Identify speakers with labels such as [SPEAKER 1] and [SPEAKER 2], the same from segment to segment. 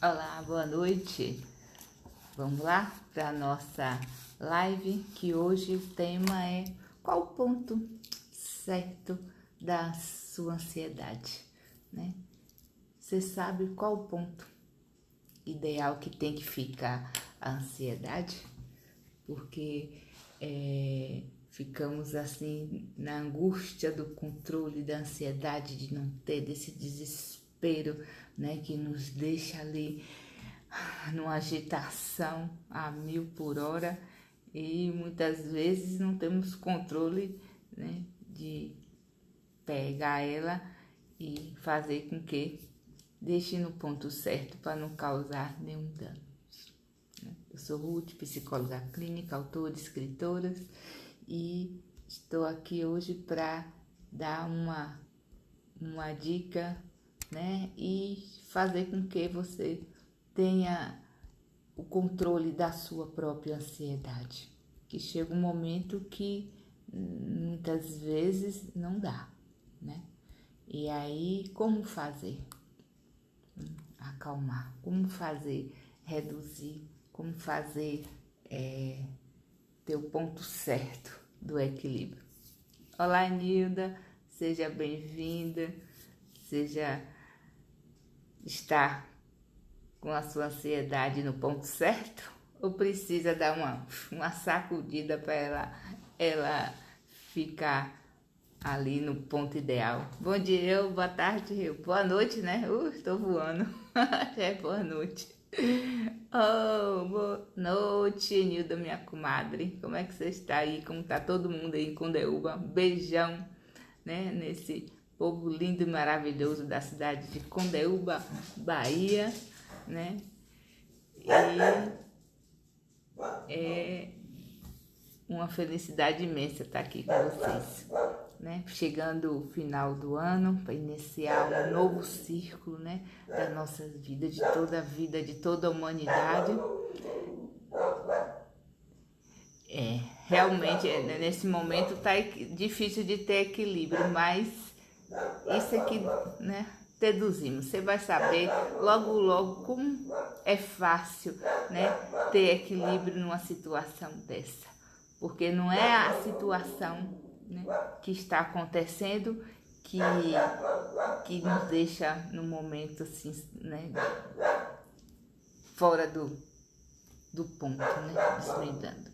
[SPEAKER 1] Olá, boa noite. Vamos lá para a nossa live, que hoje o tema é qual o ponto certo da sua ansiedade, né? Você sabe qual o ponto ideal que tem que ficar a ansiedade? Porque ficamos assim na angústia do controle, da ansiedade de não ter, desse desespero, né, que nos deixa ali numa agitação a 1000 por hora e muitas vezes não temos controle, né, de pegar ela e fazer com que deixe no ponto certo para não causar nenhum dano. Eu sou Ruth, psicóloga clínica, autora, escritora, e estou aqui hoje para dar uma dica, né, e fazer com que você tenha o controle da sua própria ansiedade, que chega um momento que muitas vezes não dá, né? E aí, como fazer? Acalmar, como fazer reduzir, como fazer ter o ponto certo do equilíbrio. Olá, Nilda, seja bem-vinda, está com a sua ansiedade no ponto certo ou precisa dar uma sacudida para ela ficar ali no ponto ideal? Bom dia, boa tarde, boa noite, né? Estou voando. Boa noite. Oh, boa noite, Nilda, minha comadre. Como é que você está aí? Como tá todo mundo aí em Condeúba? Beijão, né? Nesse povo lindo e maravilhoso da cidade de Condeúba, Bahia, né? E é uma felicidade imensa estar aqui com vocês, né? Chegando o final do ano para iniciar um novo círculo, né, da nossa vida, de toda a humanidade. Realmente nesse momento tá difícil de ter equilíbrio, mas isso aqui, né, deduzimos. Você vai saber logo como é fácil, né, ter equilíbrio numa situação dessa, porque não é a situação, né, que está acontecendo que nos deixa no momento assim, né, fora do ponto, né, desmedando.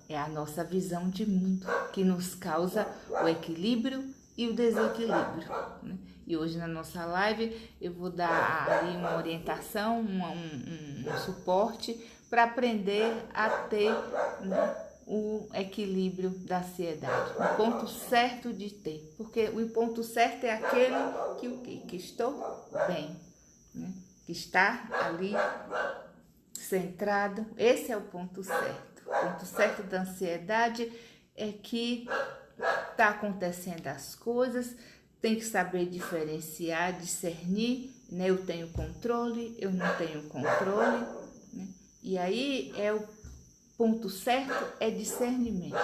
[SPEAKER 1] É a nossa visão de mundo que nos causa o equilíbrio e o desequilíbrio, né? E hoje na nossa live eu vou dar ali uma orientação, um suporte para aprender a ter, né, o equilíbrio da ansiedade, o ponto certo de ter, porque o ponto certo é aquele que estou bem, né? Que está ali centrado, esse é o ponto certo. O ponto certo da ansiedade é que está acontecendo as coisas, tem que saber diferenciar, discernir, né? Eu tenho controle, eu não tenho controle, né? E aí o ponto certo é discernimento,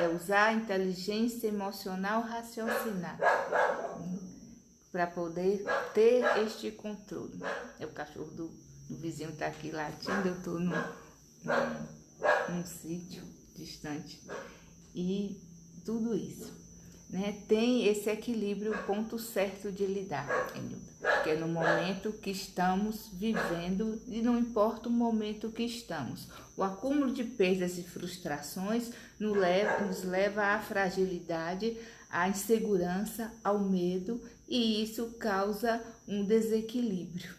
[SPEAKER 1] é usar a inteligência emocional raciocinada, né, para poder ter este controle. O cachorro do vizinho está aqui latindo, eu estou num sítio distante. E tudo isso, né, tem esse equilíbrio, o ponto certo de lidar, porque é no momento que estamos vivendo, e não importa o momento que estamos, o acúmulo de perdas e frustrações nos leva à fragilidade, à insegurança, ao medo, e isso causa um desequilíbrio.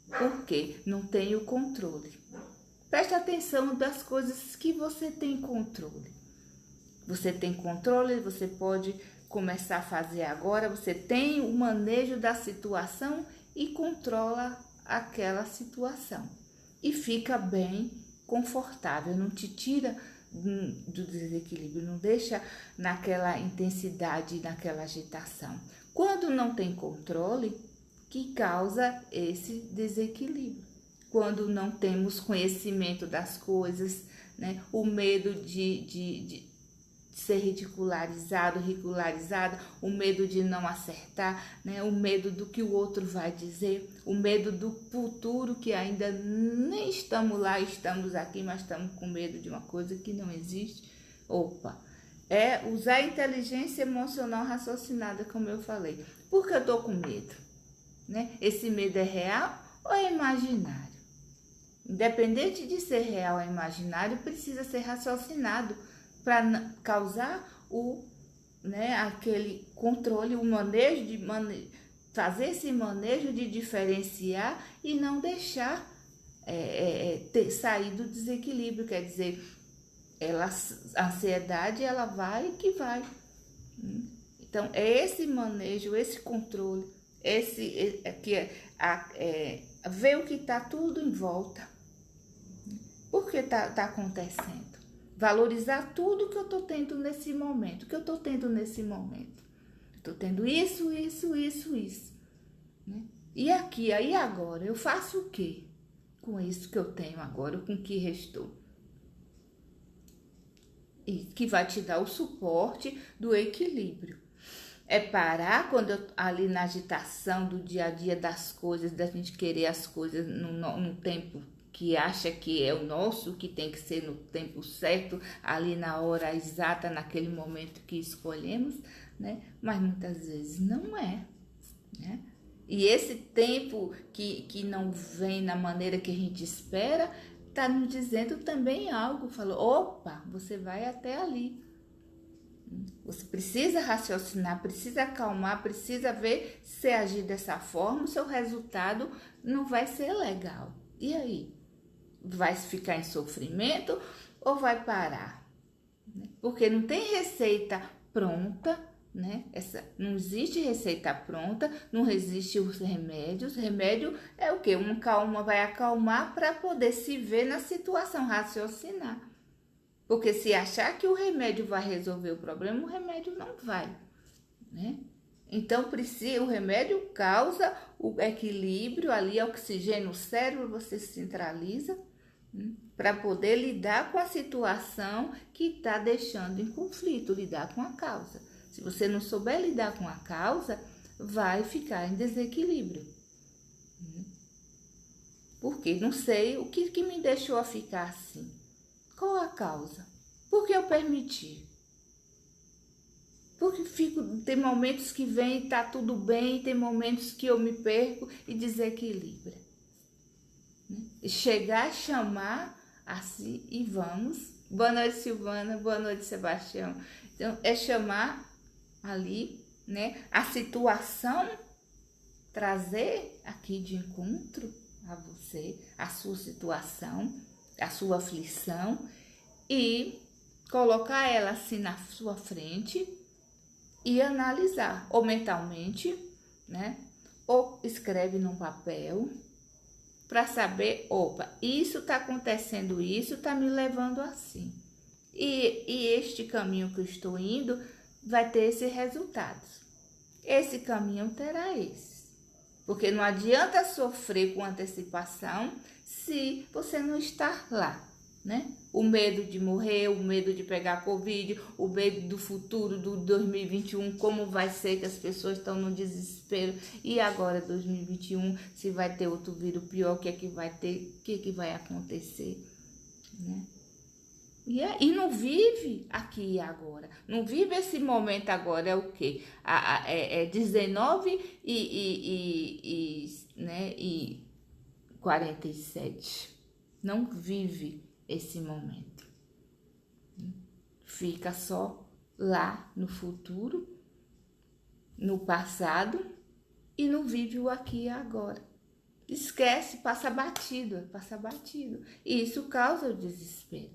[SPEAKER 1] Por quê? Não tem o controle. Preste atenção das coisas que você tem controle. Você tem controle, você pode começar a fazer agora, você tem o manejo da situação e controla aquela situação. E fica bem confortável, não te tira do desequilíbrio, não deixa naquela intensidade, naquela agitação. Quando não tem controle, que causa esse desequilíbrio. Quando não temos conhecimento das coisas, né? O medo de ser ridicularizada, o medo de não acertar, né? O medo do que o outro vai dizer, o medo do futuro que ainda nem estamos lá, estamos aqui, mas estamos com medo de uma coisa que não existe. Opa, é usar a inteligência emocional raciocinada, como eu falei. Por que eu tô com medo? Né? Esse medo é real ou é imaginário? Independente de ser real ou imaginário, precisa ser raciocinado para causar aquele controle, o manejo fazer esse manejo de diferenciar e não deixar sair do desequilíbrio. Quer dizer, a ansiedade ela vai que vai. Então, é esse manejo, esse controle, ver o que está tudo em volta. Por que está acontecendo? Valorizar tudo que eu estou tendo nesse momento. Estou tendo isso. Né? E aqui, aí agora, eu faço o quê com isso que eu tenho agora, com o que restou? E que vai te dar o suporte do equilíbrio. É parar ali na agitação do dia a dia das coisas, da gente querer as coisas no tempo que acha que é o nosso, que tem que ser no tempo certo, ali na hora exata, naquele momento que escolhemos, né? Mas muitas vezes não é, né? E esse tempo que não vem na maneira que a gente espera, está nos dizendo também algo. Falou, opa, você vai até ali. Você precisa raciocinar, precisa acalmar, precisa ver se agir dessa forma, o seu resultado não vai ser legal. E aí? Vai ficar em sofrimento ou vai parar? Porque não tem receita pronta, né? Não existe receita pronta, não existe os remédios. Remédio é o quê? Vai acalmar para poder se ver na situação, raciocinar. Porque se achar que o remédio vai resolver o problema, o remédio não vai, né? Então, o remédio causa o equilíbrio ali, oxigênio no cérebro, você se centraliza, para poder lidar com a situação que está deixando em conflito, lidar com a causa. Se você não souber lidar com a causa, vai ficar em desequilíbrio. Porque não sei o que me deixou a ficar assim. Qual a causa? Por que eu permiti? Porque tem momentos que vem e está tudo bem, e tem momentos que eu me perco e desequilibra. E chegar a chamar assim e vamos. Boa noite, Silvana. Boa noite, Sebastião. Então, é chamar ali, né, a situação, trazer aqui de encontro a você, a sua situação, a sua aflição e colocar ela assim na sua frente e analisar, ou mentalmente, né, ou escreve num papel, para saber, opa, isso está acontecendo, isso está me levando assim. E este caminho que eu estou indo vai ter esses resultados. Esse caminho terá esse. Porque não adianta sofrer com antecipação se você não está lá, né? O medo de morrer, o medo de pegar Covid, o medo do futuro do 2021, como vai ser, que as pessoas estão no desespero. E agora 2021, se vai ter outro vírus pior, o que é que vai ter, o que é que vai acontecer, né? E não vive aqui e agora, não vive esse momento agora, é o quê? É 19 e 47, não vive esse momento, fica só lá no futuro, no passado e não vive o aqui e agora. Esquece, passa batido. E isso causa o desespero,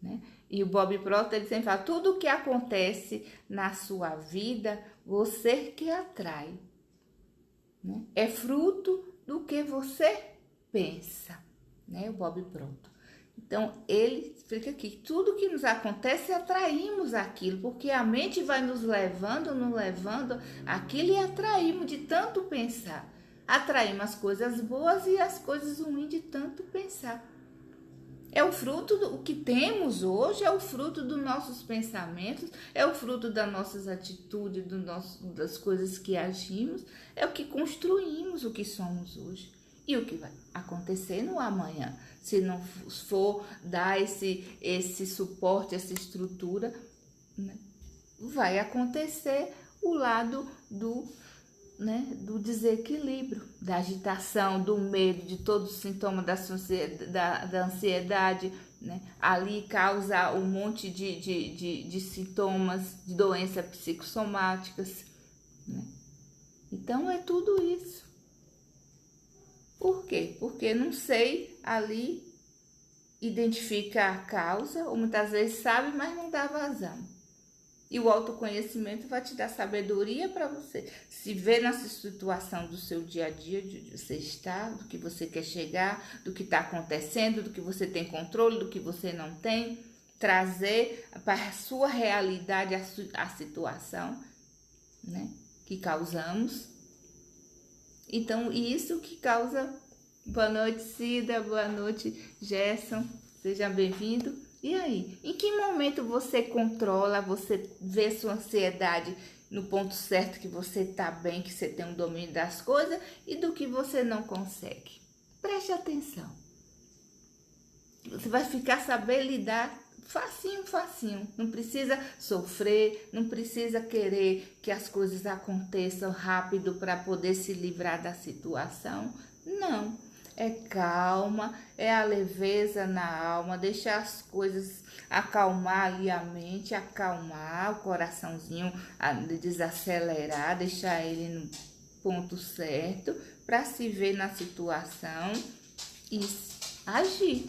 [SPEAKER 1] né? E o Bob Proctor ele sempre fala, tudo que acontece na sua vida, você que atrai, né? É fruto do que você pensa, né? O Bob Proctor. Então, ele explica aqui, tudo que nos acontece, atraímos aquilo, porque a mente vai nos levando aquilo e atraímos de tanto pensar. Atraímos as coisas boas e as coisas ruins de tanto pensar. É o fruto o que temos hoje, é o fruto dos nossos pensamentos, é o fruto das nossas atitudes, das coisas que agimos, é o que construímos o que somos hoje. E o que vai acontecer no amanhã, se não for dar esse suporte, essa estrutura, né? Vai acontecer o lado do desequilíbrio, da agitação, do medo, de todos os sintomas da ansiedade, né? Ali causa um monte de sintomas, de doenças psicossomáticas, né? Então é tudo isso. Por quê? Porque não sei ali identificar a causa, ou muitas vezes sabe, mas não dá vazão. E o autoconhecimento vai te dar sabedoria para você se ver nessa situação do seu dia a dia, de você estar, do que você quer chegar, do que está acontecendo, do que você tem controle, do que você não tem, trazer para a sua realidade a situação, né, que causamos. Então, isso que causa... Boa noite, Cida, boa noite, Gerson, seja bem-vindo. E aí, em que momento você controla, você vê sua ansiedade no ponto certo que você tá bem, que você tem um domínio das coisas e do que você não consegue? Preste atenção. Você vai ficar saber lidar facinho, facinho. Não precisa sofrer, não precisa querer que as coisas aconteçam rápido para poder se livrar da situação. Não. É calma, é a leveza na alma, deixar as coisas acalmar ali a mente, acalmar o coraçãozinho, desacelerar, deixar ele no ponto certo para se ver na situação e agir.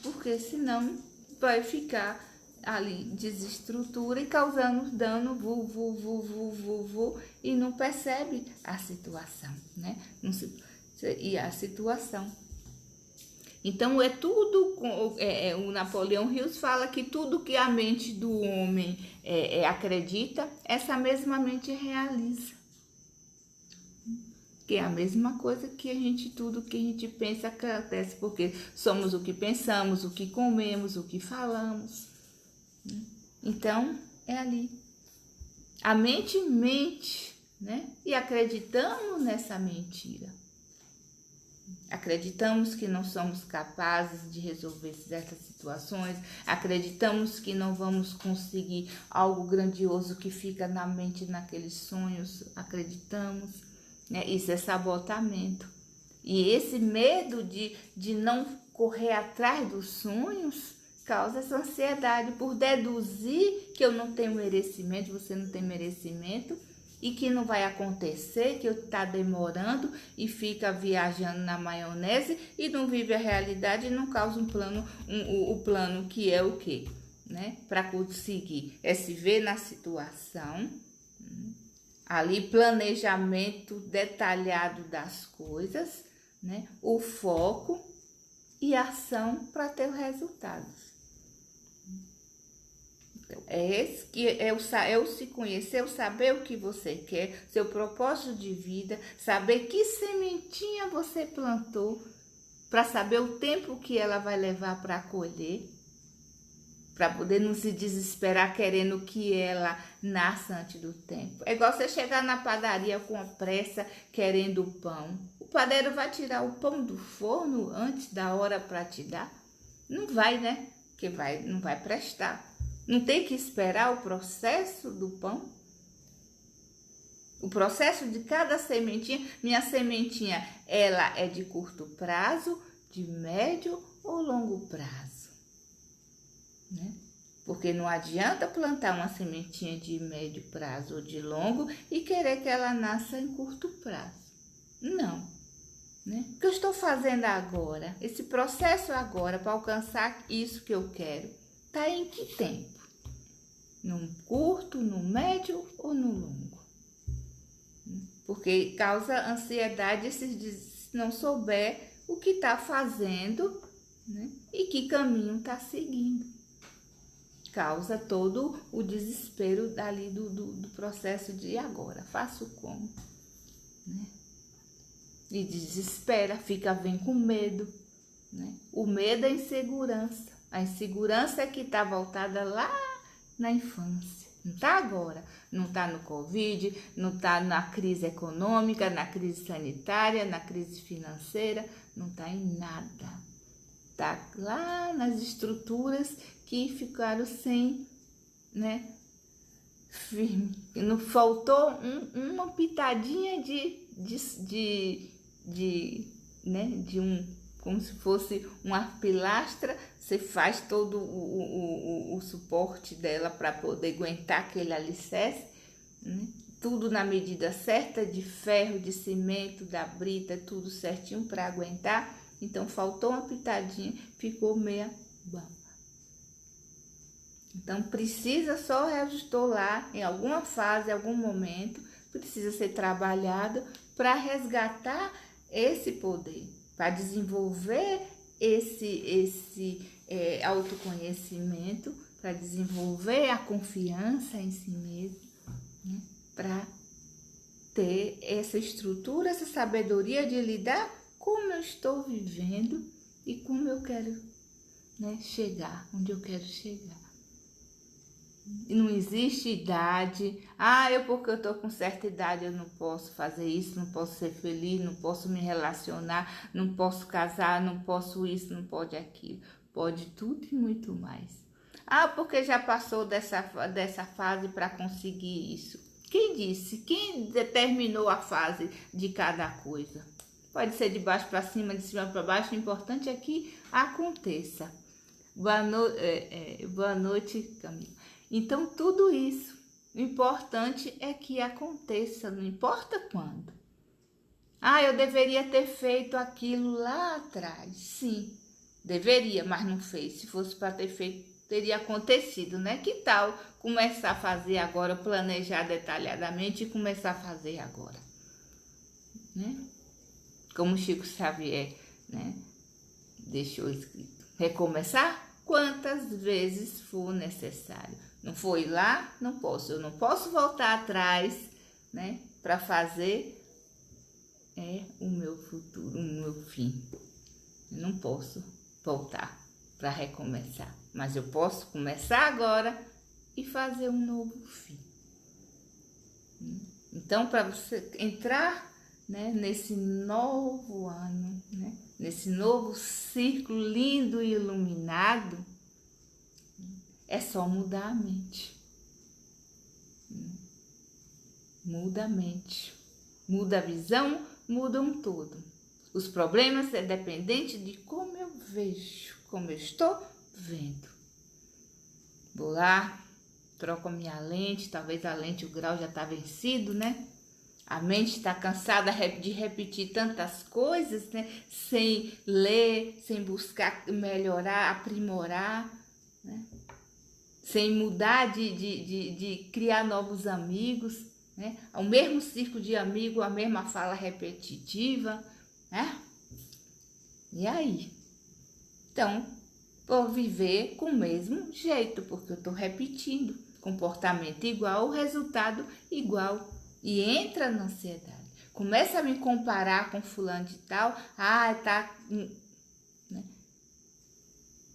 [SPEAKER 1] Porque senão vai ficar ali desestrutura e causando dano, e não percebe a situação, né? E a situação. Então, é tudo, o Napoleão Hill fala que tudo que a mente do homem acredita, essa mesma mente realiza. Que é a mesma coisa que tudo que a gente pensa acontece, porque somos o que pensamos, o que comemos, o que falamos. Então, é ali. A mente mente, né? E acreditamos nessa mentira. Acreditamos que não somos capazes de resolver certas situações, acreditamos que não vamos conseguir algo grandioso que fica na mente naqueles sonhos, acreditamos, né? Isso é sabotamento. E esse medo de não correr atrás dos sonhos causa essa ansiedade por deduzir que eu não tenho merecimento, você não tem merecimento, e que não vai acontecer, que está demorando e fica viajando na maionese e não vive a realidade e não causa o plano que é o quê? Né? Para conseguir se ver na situação, ali planejamento detalhado das coisas, né? O foco e ação para ter os resultados. É o se conhecer, o saber o que você quer, seu propósito de vida, saber que sementinha você plantou, para saber o tempo que ela vai levar para colher, para poder não se desesperar querendo que ela nasça antes do tempo. É igual você chegar na padaria com pressa querendo o pão. O padeiro vai tirar o pão do forno antes da hora para te dar? Não vai, né? Porque não vai prestar. Não tem que esperar o processo do pão? O processo de cada sementinha. Minha sementinha, ela é de curto prazo, de médio ou longo prazo? Né? Porque não adianta plantar uma sementinha de médio prazo ou de longo e querer que ela nasça em curto prazo. Não. Né? O que eu estou fazendo agora, esse processo agora para alcançar isso que eu quero, está em que tempo? No curto, no médio ou no longo? Porque causa ansiedade se não souber o que está fazendo, né? E que caminho está seguindo. Causa todo o desespero ali do processo de agora, faço como? Né? E desespera, vem com medo, né? O medo é a insegurança. A insegurança é que está voltada lá na infância. Não está agora. Não está no Covid, não está na crise econômica, na crise sanitária, na crise financeira. Não está em nada. Está lá nas estruturas que ficaram sem, né, firme. Não faltou uma pitadinha de como se fosse uma pilastra. Você faz todo o suporte dela para poder aguentar aquele alicerce, né? Tudo na medida certa, de ferro, de cimento, da brita, tudo certinho para aguentar. Então faltou uma pitadinha, ficou meia bamba. Então precisa só reajustar lá em alguma fase, em algum momento, precisa ser trabalhado para resgatar esse poder, para desenvolver esse autoconhecimento, para desenvolver a confiança em si mesmo, né? Para ter essa estrutura, essa sabedoria de lidar como eu estou vivendo e como eu quero, né, chegar, onde eu quero chegar. E não existe idade. Porque eu tô com certa idade eu não posso fazer isso, não posso ser feliz, não posso me relacionar, não posso casar, não posso isso, não pode aquilo. Pode tudo e muito mais. Porque já passou dessa fase para conseguir isso. Quem disse? Quem determinou a fase de cada coisa? Pode ser de baixo para cima, de cima para baixo. O importante é que aconteça. Boa noite, Camila. Então, tudo isso, o importante é que aconteça, não importa quando. Eu deveria ter feito aquilo lá atrás. Sim, deveria, mas não fez. Se fosse para ter feito, teria acontecido, né? Que tal começar a fazer agora, planejar detalhadamente e começar a fazer agora, né? Como Chico Xavier, né, deixou escrito. Recomeçar quantas vezes for necessário. Não foi lá, não posso. Eu não posso voltar atrás, né, para fazer o meu futuro, o meu fim. Eu não posso voltar para recomeçar, mas eu posso começar agora e fazer um novo fim. Então, para você entrar, né, nesse novo ano, né, nesse novo círculo lindo e iluminado, é só mudar a mente. Muda a mente. Muda a visão, muda um todo. Os problemas é dependente de como eu vejo, como eu estou vendo. Vou lá, troco a minha lente, talvez a lente, o grau já está vencido, né? A mente está cansada de repetir tantas coisas, né? Sem ler, sem buscar melhorar, aprimorar, né? Sem mudar de criar novos amigos, né? O mesmo círculo de amigos, a mesma fala repetitiva, né? E aí? Então, vou viver com o mesmo jeito, porque eu estou repetindo. Comportamento igual, resultado igual. E entra na ansiedade. Começa a me comparar com fulano de tal. Tá, né,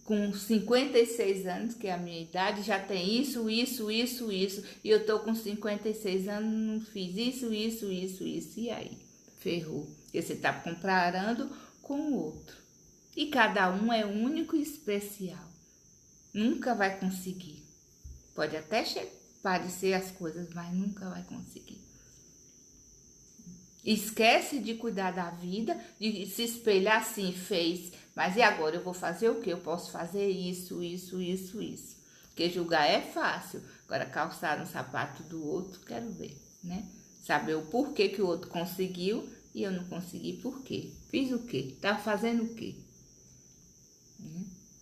[SPEAKER 1] com 56 anos, que é a minha idade, já tem isso. E eu tô com 56 anos, não fiz isso. E aí? Ferrou. Porque você tá comparando com o outro. E cada um é único e especial. Nunca vai conseguir. Pode até parecer as coisas, mas nunca vai conseguir. Esquece de cuidar da vida, de se espelhar assim, fez. Mas e agora? Eu vou fazer o quê? Eu posso fazer isso. Porque julgar é fácil. Agora, calçar no sapato do outro, quero ver, né? Saber o porquê que o outro conseguiu e eu não consegui, por quê? Fiz o quê? Estava fazendo o quê?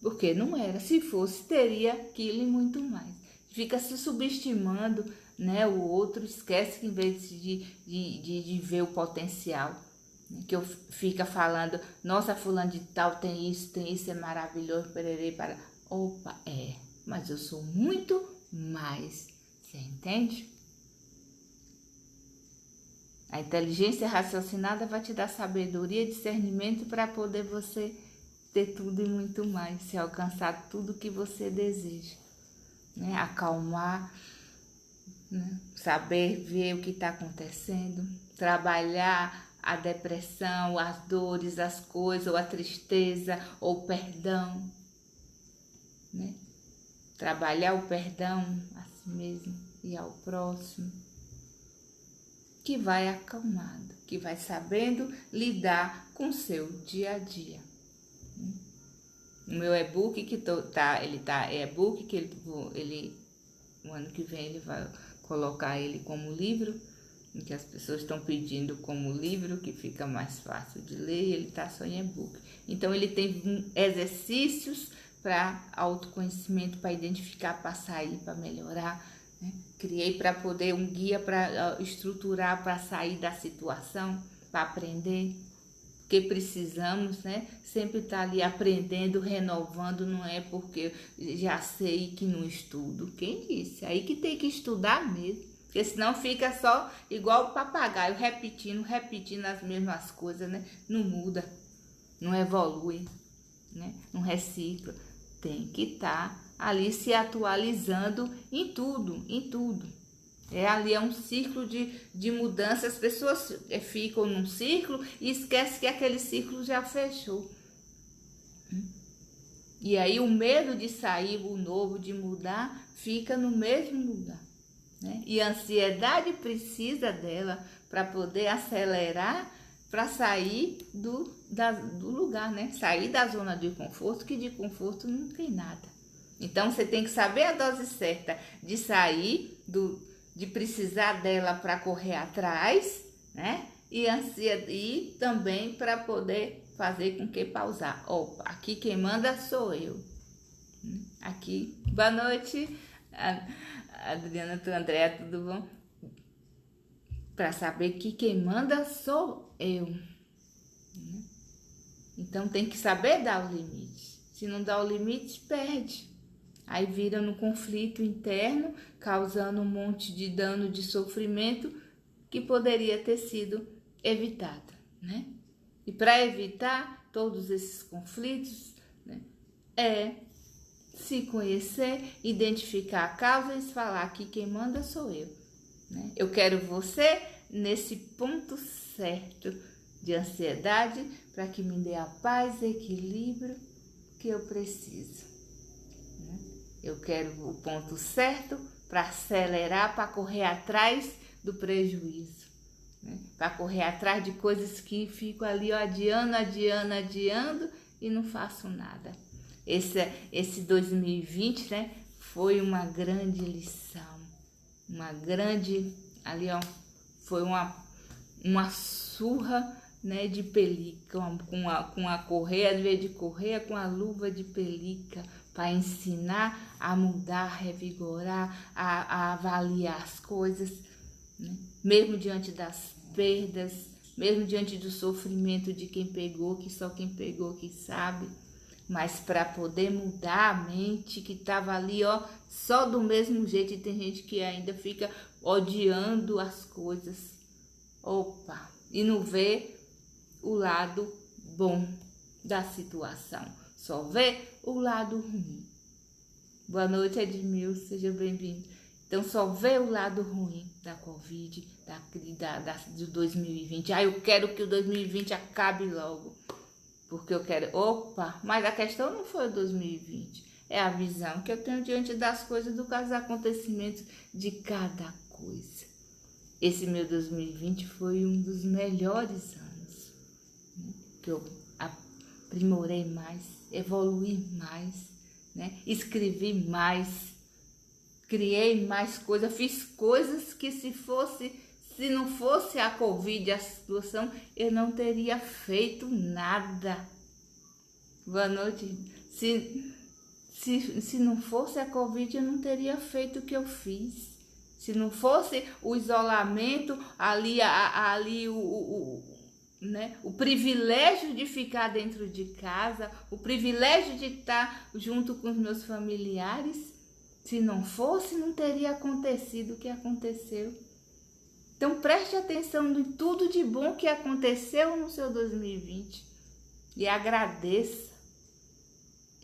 [SPEAKER 1] Porque não era. Se fosse, teria aquilo e muito mais. Fica se subestimando, né, o outro, esquece que em vez de ver o potencial, né, que eu fica falando, nossa, fulano de tal tem isso, é maravilhoso, pererê, para. Opa, mas eu sou muito mais. Você entende? A inteligência raciocinada vai te dar sabedoria e discernimento para poder você ter tudo e muito mais, se alcançar tudo que você deseja, né? Acalmar, né? Saber ver o que está acontecendo, trabalhar a depressão, as dores, as coisas, ou a tristeza, ou o perdão, né? Trabalhar o perdão a si mesmo e ao próximo, que vai acalmado, que vai sabendo lidar com o seu dia a dia. O meu e-book e-book que ele o ano que vem ele vai colocar ele como livro, que as pessoas estão pedindo como livro, que fica mais fácil de ler, e ele está só em e-book. Então ele tem exercícios para autoconhecimento, para identificar, para sair, para melhorar, né? Criei para poder um guia para estruturar, para sair da situação, para aprender, porque precisamos, né? Sempre estar ali aprendendo, renovando, não é porque já sei que não estudo. Quem disse? Aí que tem que estudar mesmo, porque senão fica só igual o papagaio, repetindo as mesmas coisas, né? Não muda, não evolui, né? Não recicla. Tem que estar ali se atualizando em tudo, em tudo. Ali é um ciclo de mudança, as pessoas ficam num ciclo e esquecem que aquele ciclo já fechou. E aí o medo de sair, o novo, de mudar, fica no mesmo lugar, né? E a ansiedade precisa dela para poder acelerar, para sair do lugar, né? Sair da zona de conforto, que de conforto não tem nada. Então você tem que saber a dose certa de sair de precisar dela para correr atrás, né? E também para poder fazer com que pausar. Opa, aqui quem manda sou eu. Aqui, boa noite, Adriana, Andréa, tudo bom? Para saber que quem manda sou eu. Então tem que saber dar o limite. Se não dá o limite, perde. Aí vira no conflito interno, causando um monte de dano, de sofrimento que poderia ter sido evitado, né? E para evitar todos esses conflitos, né, é se conhecer, identificar a causa e falar que quem manda sou eu, né? Eu quero você nesse ponto certo de ansiedade para que me dê a paz e equilíbrio que eu preciso. Eu quero o ponto certo para acelerar, para correr atrás do prejuízo, né? Para correr atrás de coisas que ficam ali adiando e não faço nada. Esse 2020, né, foi uma grande lição, uma grande, ali ó, foi uma surra, né, de pelica, com a correia, ao invés de correia, com a luva de pelica, para ensinar a mudar, a revigorar, a avaliar as coisas, né? Mesmo diante das perdas, mesmo diante do sofrimento de quem pegou, que só quem pegou que sabe, mas para poder mudar a mente que estava ali, ó, só do mesmo jeito, e tem gente que ainda fica odiando as coisas, opa, e não vê o lado bom da situação. Só vê o lado ruim. Boa noite, Edmilson, seja bem-vindo. Então, só vê o lado ruim da Covid, de 2020. Eu quero que o 2020 acabe logo, porque eu quero... Opa, mas a questão não foi o 2020, é a visão que eu tenho diante das coisas, dos acontecimentos de cada coisa. Esse meu 2020 foi um dos melhores anos, né? Que eu aprimorei mais, evoluí mais, né? Escrevi mais, criei mais coisas, fiz coisas que se não fosse a Covid, a situação, eu não teria feito nada. Boa noite. Se não fosse a Covid, eu não teria feito o que eu fiz. Se não fosse o isolamento, né, o privilégio de ficar dentro de casa, o privilégio de estar junto com os meus familiares, se não fosse, não teria acontecido o que aconteceu. Então preste atenção em tudo de bom que aconteceu no seu 2020 e agradeça,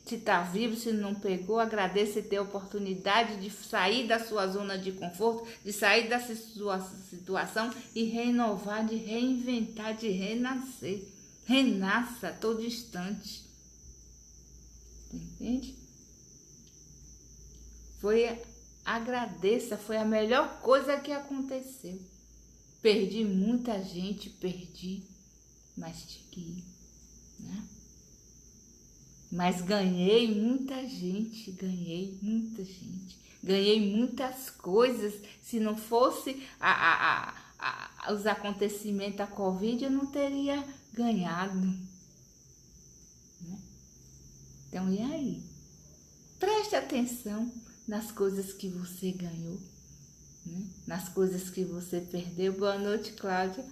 [SPEAKER 1] Se tá vivo, se não pegou, agradeça e ter a oportunidade de sair da sua zona de conforto, de sair dessa sua situação e renovar, de reinventar, de renascer. Renasça a todo instante. Entende? Agradeça, foi a melhor coisa que aconteceu. Perdi muita gente, mas tinha que ir, né? Mas ganhei muita gente, ganhei muitas coisas. Se não fosse os acontecimentos da Covid, eu não teria ganhado, né? Então, e aí? Preste atenção nas coisas que você ganhou, né? Nas coisas que você perdeu. Boa noite, Cláudia.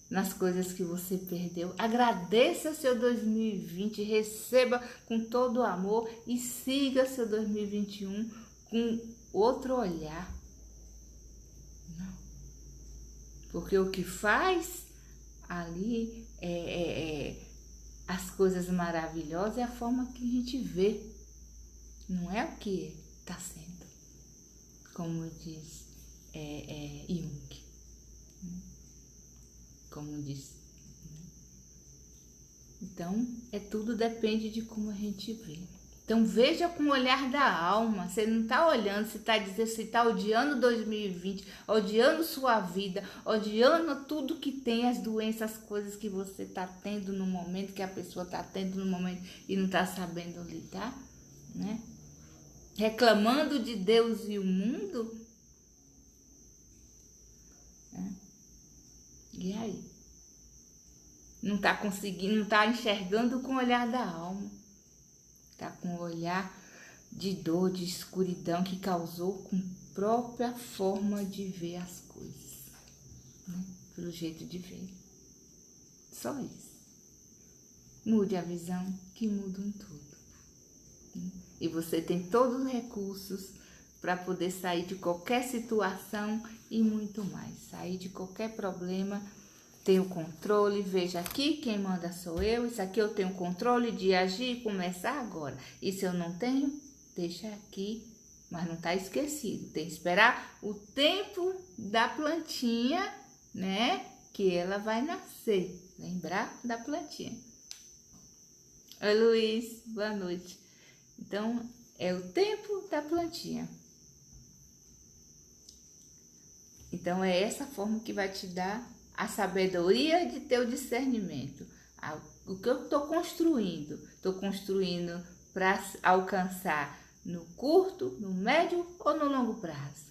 [SPEAKER 1] Nas coisas que você perdeu. Agradeça seu 2020, receba com todo o amor e siga seu 2021 com outro olhar. Não. Porque o que faz ali as coisas maravilhosas é a forma que a gente vê, não é o que está sendo, como diz Jung, né? Como disse. Então, tudo depende de como a gente vê. Então, veja com o olhar da alma. Você não está olhando, você está dizendo, você está odiando 2020, odiando sua vida, odiando tudo que tem, as doenças, as coisas que você está tendo no momento, que a pessoa está tendo no momento e não está sabendo lidar, né? Reclamando de Deus e o mundo. E aí? Não está conseguindo, não está enxergando com o olhar da alma. Está com o olhar de dor, de escuridão que causou com a própria forma de ver as coisas, né? Pelo jeito de ver. Só isso. Mude a visão que mudam tudo, né? E você tem todos os recursos para poder sair de qualquer situação e muito mais. Sair de qualquer problema, ter o controle. Veja aqui, quem manda sou eu. Isso aqui eu tenho controle de agir e começar agora. E se eu não tenho, deixa aqui, mas não está esquecido. Tem que esperar o tempo da plantinha, né? Que ela vai nascer. Lembrar da plantinha. Oi, Luiz, boa noite. Então, é o tempo da plantinha. Então, é essa forma que vai te dar a sabedoria de ter o discernimento. O que eu estou construindo para alcançar no curto, no médio ou no longo prazo.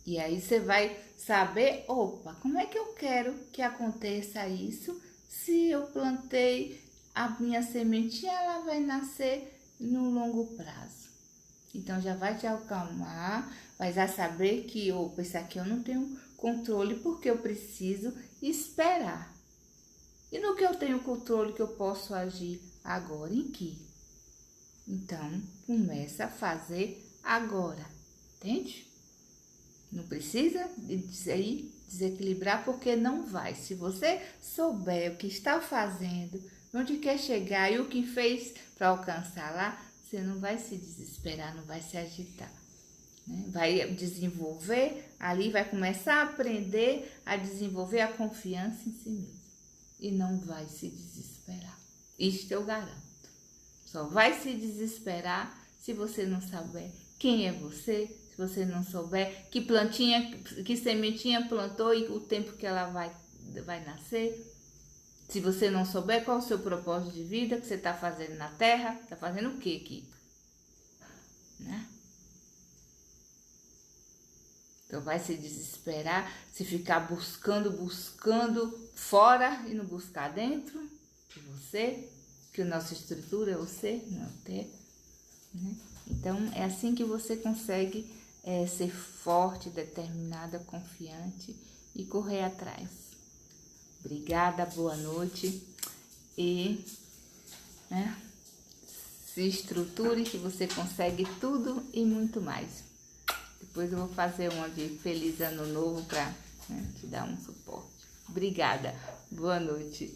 [SPEAKER 1] E aí você vai saber, opa, como é que eu quero que aconteça isso? Se eu plantei a minha sementinha, ela vai nascer no longo prazo. Então, já vai te acalmar, vai já saber que, opa, isso aqui eu não tenho controle porque eu preciso esperar. E no que eu tenho controle que eu posso agir agora? Em que? Então, começa a fazer agora, entende? Não precisa desequilibrar porque não vai. Se você souber o que está fazendo, onde quer chegar e o que fez para alcançar lá, você não vai se desesperar, não vai se agitar, né? Vai desenvolver ali, vai começar a aprender a desenvolver a confiança em si mesmo. E não vai se desesperar. Isto eu garanto. Só vai se desesperar se você não souber quem é você, se você não souber que plantinha, que sementinha plantou e o tempo que ela vai nascer. Se você não souber qual é o seu propósito de vida, que você está fazendo na Terra, está fazendo o que aqui? Né? Então vai se desesperar, se ficar buscando fora e não buscar dentro de você, que a nossa estrutura é você, não ter, né? Então é assim que você consegue ser forte, determinada, confiante e correr atrás. Obrigada, boa noite e, né, se estruture que você consegue tudo e muito mais. Depois eu vou fazer uma de Feliz Ano Novo para, né, te dar um suporte. Obrigada, boa noite.